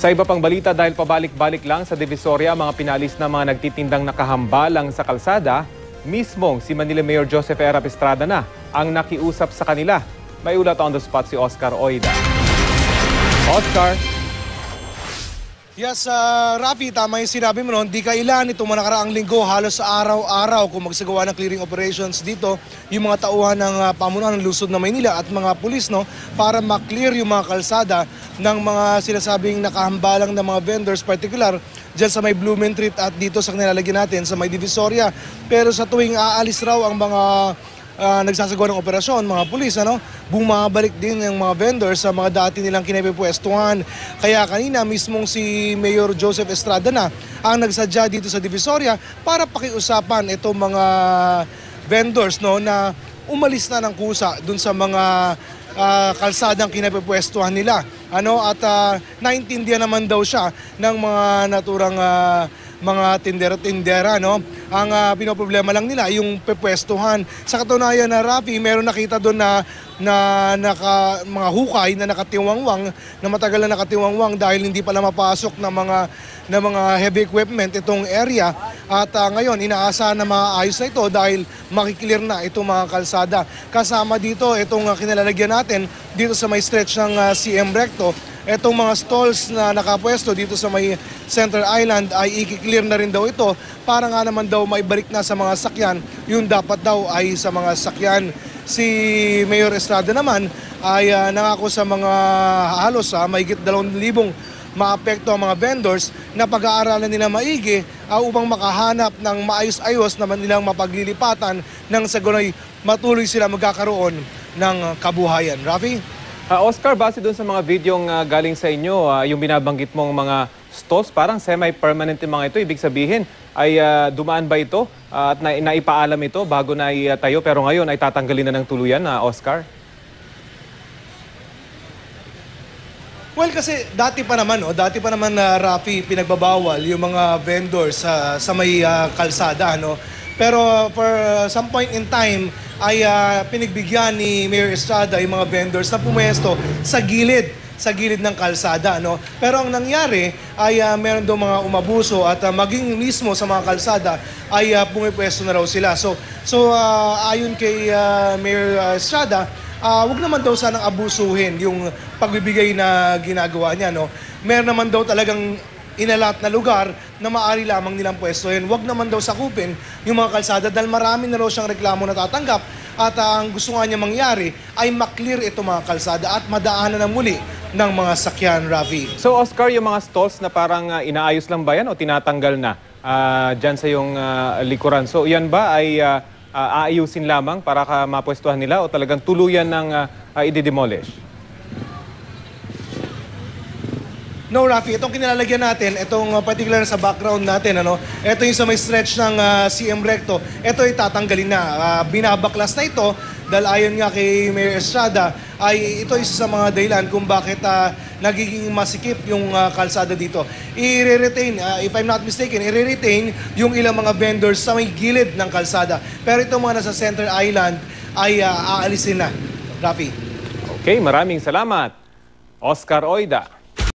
Sa iba pang balita, dahil pabalik-balik lang sa Divisoria ang mga pinalis na mga nagtitindang nakahambalang sa kalsada, mismong si Manila Mayor Joseph Erap Estrada na ang nakiusap sa kanila. May ulat on the spot si Oscar Oida. Oscar. Yes, Rafi, tama yung sinabi mo noon. Di kailan itong mga nakaraang linggo, halos araw-araw kung magsagawa ng clearing operations dito, yung mga tauhan ng pamunuan ng lungsod ng Maynila at mga pulis, no, para maklear yung mga kalsada ng mga sinasabing nakahambalang na mga vendors, particular dyan sa may Blumentritt at dito sa nilalagyan natin sa may Divisoria. Pero sa tuwing aalis raw ang mga nagsasagawa ng operasyon, mga pulis, bumabalik din yung mga vendors sa mga dati nilang kinapipwestuhan. Kaya kanina mismong si Mayor Joseph Estrada na ang nagsadya dito sa Divisoria para pakiusapan itong mga vendors, no, na umalis na ng kusa dun sa mga kalsadang kinapipwestuhan nila. At naintindihan naman daw siya ng mga naturang mga tindera-tindera, no? Ang pinoproblema lang nila yung pepwestuhan. Sa katunayan na Rafi, meron nakita doon na mga hukay na nakatiwangwang, na matagal na nakatiwangwang dahil hindi pala mapasok ng mga heavy equipment itong area. At ngayon, inaasahan na maayos na ito dahil makiklear na itong mga kalsada. Kasama dito, itong kinalalagyan natin dito sa may stretch ng CM Recto, etong mga stalls na nakapwesto dito sa may Center Island ay i-clear na rin daw ito para nga naman daw maibalik na sa mga sakyan yung dapat daw ay sa mga sakyan. Si Mayor Estrada naman ay nangako sa mga halos mahigit 2,000 maapekto ang mga vendors na pag-aaralan nila maigi upang makahanap ng maayos-ayos naman nilang mapaglilipatan nang sa ganun matuloy sila magkakaroon ng kabuhayan. Rafi? Oscar, base doon sa mga videong galing sa inyo, yung binabanggit mong mga stalls, parang semi-permanent yung mga ito. Ibig sabihin, ay dumaan ba ito at naipaalam ito bago na itayo pero ngayon ay tatanggalin na ng tuluyan, Oscar? Well, kasi dati pa naman na Rafi, pinagbabawal yung mga vendors sa may kalsada, Pero for some point in time ay pinagbigyan ni Mayor Estrada yung mga vendors na pumesto sa gilid ng kalsada, Pero ang nangyari ay meron daw mga umabuso at maging mismo sa mga kalsada ay pumipwesto na raw sila. So ayon kay Mayor Estrada, wag naman daw sanang abusuhin yung pagbibigay na ginagawa niya, Meron naman daw talagang inalat na lugar na maaari lamang nilang pwestuhin. Wag naman daw sakupin yung mga kalsada dahil marami na raw siyang reklamo na tatanggap at ang gusto nga niya mangyari ay maklear ito mga kalsada at madaanan na muli ng mga sakyan, Rafi. So Oscar, yung mga stalls na parang inaayos lang ba yan o tinatanggal na dyan sa yung likuran? So yan ba ay aayusin lamang para mapwestuhan nila o talagang tuluyan ng i-demolish? No, Rafi, itong kinalalagyan natin, itong particular sa background natin, ito yung sa may stretch ng CM Recto, ito ay tatanggalin na. Binabaklas na ito dahil ayon nga kay Mayor Estrada, ay ito isa sa mga dahilan kung bakit nagiging masikip yung kalsada dito. I-retain, if I'm not mistaken, i-retain yung ilang mga vendors sa may gilid ng kalsada. Pero itong mga nasa Center Island ay aalisin na. Rafi. Okay, maraming salamat. Oscar Oida.